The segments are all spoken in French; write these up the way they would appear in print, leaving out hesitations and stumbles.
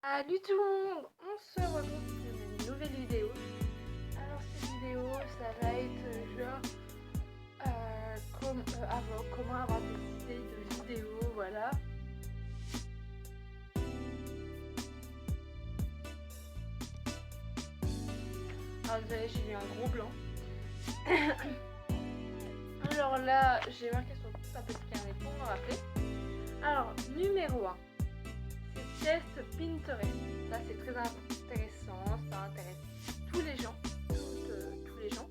Salut tout le monde, on se retrouve pour une nouvelle vidéo. Alors cette vidéo, ça va être comment avoir des idées de vidéos, voilà. Alors désolé, j'ai eu un gros blanc. Alors là, j'ai marqué sur tout un petit carnet pour me rappeler. Alors, numéro 1, c'est test Pinterest. Ça c'est très intéressant, ça intéresse tous les gens. Tous les gens.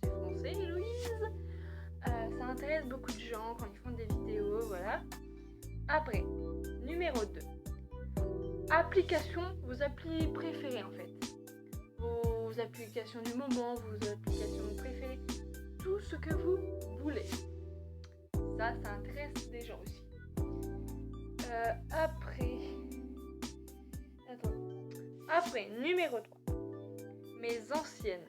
C'est français, Louise. Ça intéresse beaucoup de gens quand ils font des vidéos, voilà. Après, numéro 2. Applications, vos applis préférées en fait. Vos applications du moment, vos applications préférées. Tout ce que vous voulez. Ça intéresse des gens aussi. Après, numéro 3. Mes anciennes,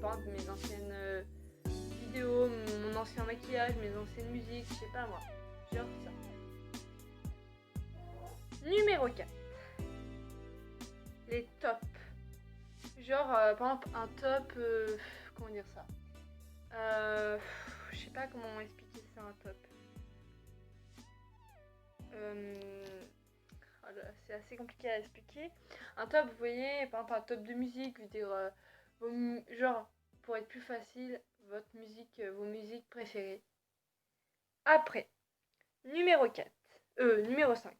par exemple, mes anciennes vidéos, mon ancien maquillage, mes anciennes musiques, je sais pas moi. Genre ça. Numéro 4. Les tops. Genre, par exemple, un top, comment dire ça, je sais pas comment expliquer ça, un top. C'est assez compliqué à expliquer. Un top, vous voyez, par exemple, un top de musique, veut dire, genre, pour être plus facile, votre musique, vos musiques préférées. Après, numéro 4, numéro 5.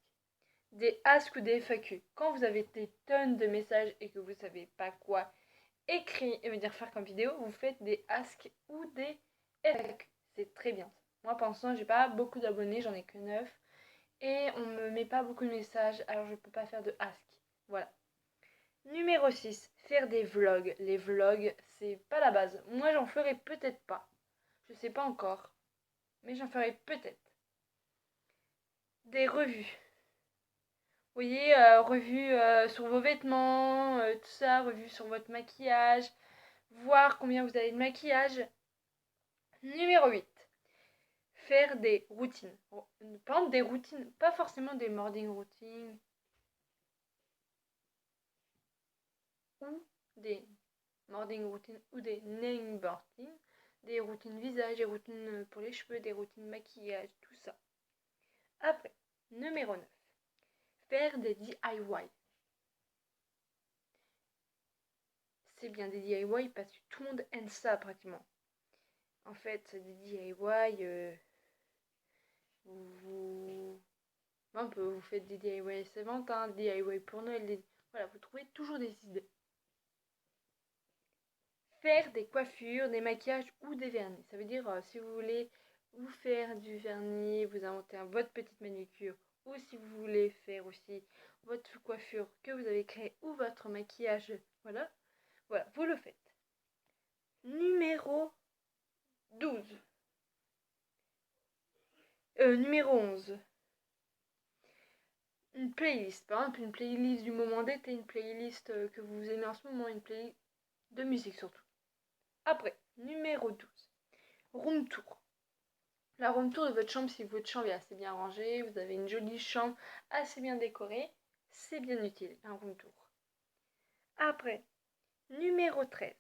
Des ask ou des FAQ. Quand vous avez des tonnes de messages et que vous savez pas quoi écrire et dire faire comme vidéo, vous faites des ask ou des FAQ. C'est très bien. Moi, pour l'instant, j'ai pas beaucoup d'abonnés, j'en ai que 9. Et on me met pas beaucoup de messages, alors je peux pas faire de ask. Voilà. Numéro 6, faire des vlogs. Les vlogs, c'est pas la base. Moi, j'en ferai peut-être pas. Je sais pas encore. Mais j'en ferai peut-être. Des revues. Vous voyez, revues sur vos vêtements, tout ça, revues sur votre maquillage, voir combien vous avez de maquillage. Numéro 8, faire des routines. Par exemple, des routines, pas forcément des morning routines ou des morning routines ou des name routines, des routines visage, des routines pour les cheveux, des routines maquillage, tout ça. Après, numéro 9, faire des DIY. C'est bien des DIY parce que tout le monde aime ça pratiquement. En fait, des DIY, vous faites des DIY Saint-Valentin, des DIY pour Noël, voilà, vous trouvez toujours des idées. Faire des coiffures, des maquillages ou des vernis. Ça veut dire, si vous voulez vous faire du vernis, vous inventez votre petite manucure, ou si vous voulez faire aussi votre coiffure que vous avez créée ou votre maquillage, voilà, vous le faites. Numéro 12. Numéro 11. Une playlist, par exemple une playlist du moment d'été, une playlist que vous aimez en ce moment, une playlist de musique surtout. Après, numéro 12. Room tour. La room tour de votre chambre, si votre chambre est assez bien rangée, vous avez une jolie chambre assez bien décorée, c'est bien utile, un room tour. Après, numéro 13.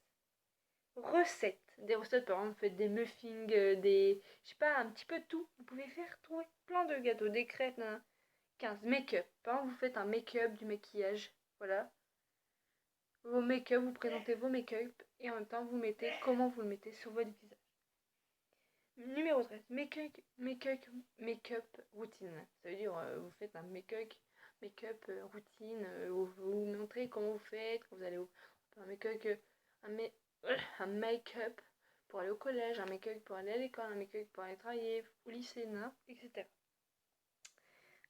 Recettes. Des recettes, par exemple, vous faites des muffins, je sais pas, un petit peu de tout. Vous pouvez faire trouver plein de gâteaux, des crêpes, 15. Make-up. Par exemple, vous faites un make-up, du maquillage, voilà. Vos make-up, vous présentez vos make-up et en même temps, vous mettez comment vous le mettez sur votre visage. Numéro 13, make-up routine. Ça veut dire vous faites un make-up routine, où vous montrez comment vous faites, quand vous allez un make-up, un make-up pour aller au collège, un make-up pour aller à l'école, un make-up pour aller travailler au lycée, etc.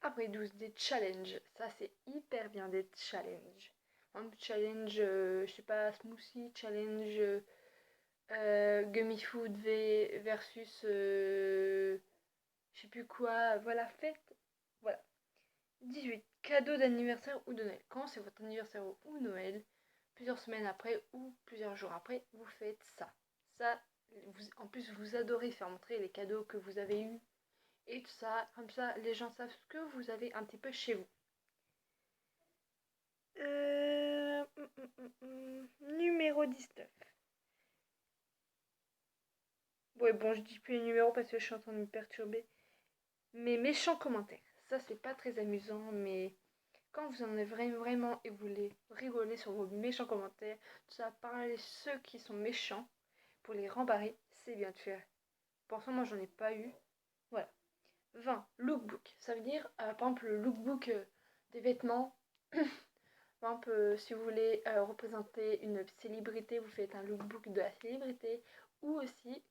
Après 12, des challenges. Ça c'est hyper bien, des challenges. Un challenge, je sais pas, smoothie, challenge gummy food versus je sais plus quoi, voilà, faites, voilà. 18. Cadeau d'anniversaire ou de Noël. Quand c'est votre anniversaire ou Noël, plusieurs semaines après ou plusieurs jours après, vous faites ça. Ça, en plus, vous adorez faire montrer les cadeaux que vous avez eus et tout ça. Comme ça, les gens savent ce que vous avez un petit peu chez vous. 19. Ouais, bon, je dis plus les numéros parce que je suis en train de me perturber. Mais méchants commentaires. Ça, c'est pas très amusant, mais quand vous en avez vraiment et vous voulez rigoler sur vos méchants commentaires, tout ça, parler ceux qui sont méchants pour les rembarrer, c'est bien de faire. Pour l'instant, moi, j'en ai pas eu. Voilà. 20. Lookbook. Ça veut dire, par exemple, le lookbook des vêtements. Par exemple, si vous voulez représenter une célébrité, vous faites un lookbook de la célébrité. Ou aussi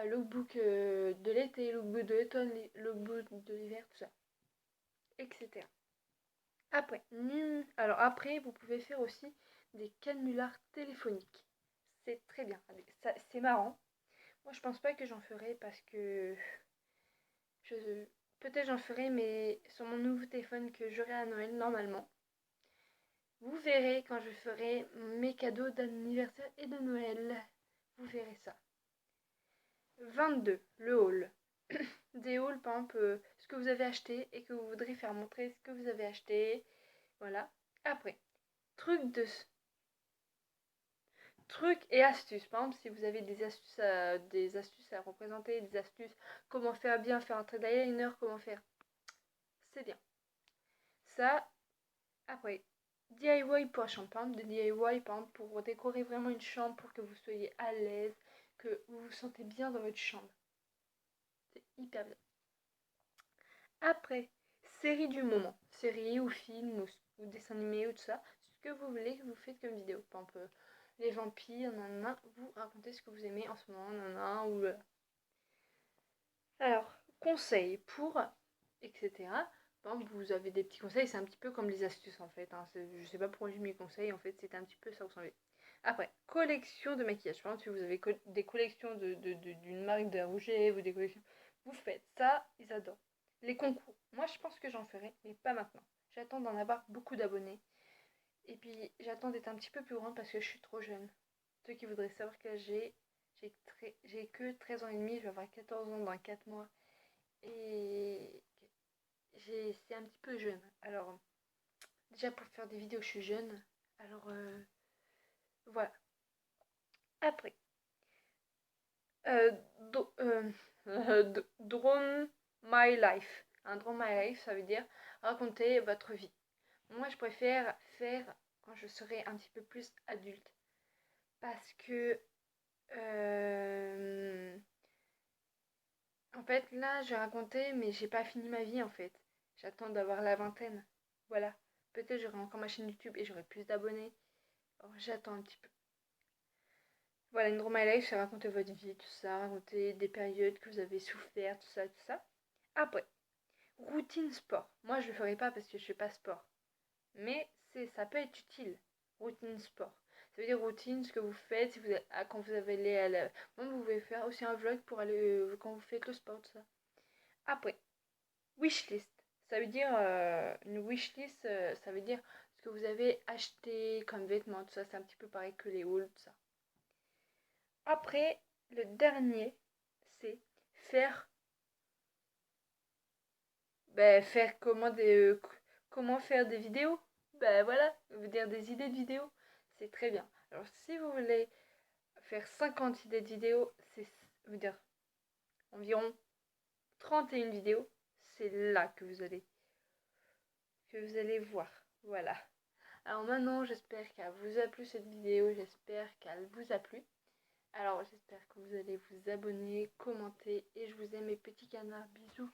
lookbook de l'été, lookbook de l'automne, lookbook de l'hiver, tout ça, etc. Après, vous pouvez faire aussi des canulars téléphoniques. C'est très bien, c'est marrant. Moi, je pense pas que j'en ferai parce que je, peut-être j'en ferai, mais sur mon nouveau téléphone que j'aurai à Noël normalement. Vous verrez quand je ferai mes cadeaux d'anniversaire et de Noël. Vous verrez ça. 22. Le haul. Des hauls, par exemple, ce que vous avez acheté et que vous voudrez faire montrer ce que vous avez acheté. Voilà. Après, trucs de trucs et astuces. Par exemple, si vous avez des astuces à représenter, des astuces, comment faire bien, faire un trait d'eyeliner, comment faire. C'est bien. Ça, après, DIY pour la chambre. Par exemple, des DIY, par exemple, pour décorer vraiment une chambre, pour que vous soyez à l'aise, que vous vous sentez bien dans votre chambre. C'est hyper bien. Après, série du moment. Série ou film ou dessin animé ou tout ça. Ce que vous voulez que vous faites comme vidéo. Par exemple, les vampires, nanana. Vous racontez ce que vous aimez en ce moment, nanana. Ou, alors, conseils pour, etc. Par exemple, vous avez des petits conseils. C'est un petit peu comme les astuces en fait. Hein. Je sais pas pourquoi j'ai mis conseils. En fait, c'est un petit peu ça ressemblait. Après, collection de maquillage. Par exemple, si vous avez des collections d'une marque de rouget ou des collections, vous faites ça, ils adorent. Les concours. Moi, je pense que j'en ferai, mais pas maintenant. J'attends d'en avoir beaucoup d'abonnés. Et puis, j'attends d'être un petit peu plus grande parce que je suis trop jeune. Ceux qui voudraient savoir quel j'ai que 13 ans et demi, je vais avoir 14 ans dans 4 mois. Et c'est un petit peu jeune. Alors, déjà pour faire des vidéos, je suis jeune. Alors, voilà. Après, euh, do- euh, Drone My Life. Un Drone My Life, ça veut dire raconter votre vie. Moi, je préfère faire quand je serai un petit peu plus adulte. Parce que, en fait, là, j'ai raconté, mais j'ai pas fini ma vie, en fait. J'attends d'avoir la vingtaine. Voilà. Peut-être j'aurai encore ma chaîne YouTube et j'aurai plus d'abonnés. Alors, j'attends un petit peu. Voilà, une My Life, c'est raconter votre vie, tout ça, raconter des périodes que vous avez souffert, tout ça, tout ça. Après, routine sport. Moi, je le ferai pas parce que je fais pas sport. Mais ça peut être utile. Routine sport. Ça veut dire routine, ce que vous faites si vous quand vous avez allé à la. Bon, vous pouvez faire aussi un vlog pour aller quand vous faites le sport, tout ça. Après, wishlist. Ça veut dire une wishlist, ça veut dire ce que vous avez acheté comme vêtements, tout ça. C'est un petit peu pareil que les hauls, tout ça. Après, le dernier, c'est faire, faire comment faire des vidéos. Ben voilà, vous dire des idées de vidéos, c'est très bien. Alors si vous voulez faire 50 idées de vidéos, c'est veut dire environ 31 vidéos, c'est là que vous allez voir. Voilà. Alors maintenant, j'espère qu'elle vous a plu cette vidéo, j'espère qu'elle vous a plu. Alors j'espère que vous allez vous abonner, commenter et je vous aime mes petits canards. Bisous.